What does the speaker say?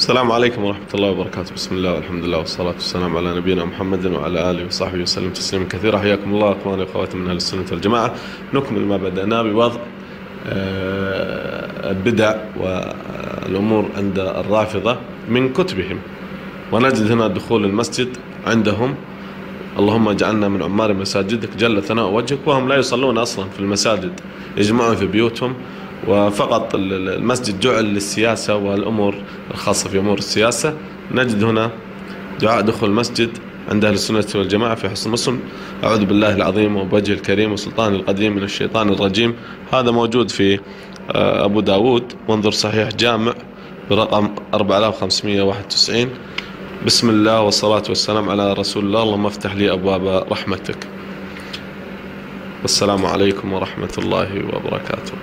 السلام عليكم ورحمة الله وبركاته. بسم الله والحمد لله والصلاة والسلام على نبينا محمد وعلى آله وصحبه وسلم تسليما كثيرا. حياكم الله أخواني وأخواتي من أهل السنة والجماعة. نكمل ما بدأناه بوضع البدع والأمور عند الرافضة من كتبهم، ونجد هنا دخول المسجد عندهم: اللهم اجعلنا من عمار مساجدك جل ثناء وجهك. وهم لا يصلون أصلا في المساجد، يجمعون في بيوتهم، وفقط المسجد جعل للسياسة والأمور الخاصة في أمور السياسة. نجد هنا دعاء دخول المسجد عند أهل السنة والجماعة في حصن مسلم: أعوذ بالله العظيم وبوجهه الكريم وسلطان القديم من الشيطان الرجيم. هذا موجود في أبو داود، وانظر صحيح جامع برقم 4591. بسم الله والصلاة والسلام على رسول الله، اللهم افتح لي أبواب رحمتك. والسلام عليكم ورحمة الله وبركاته.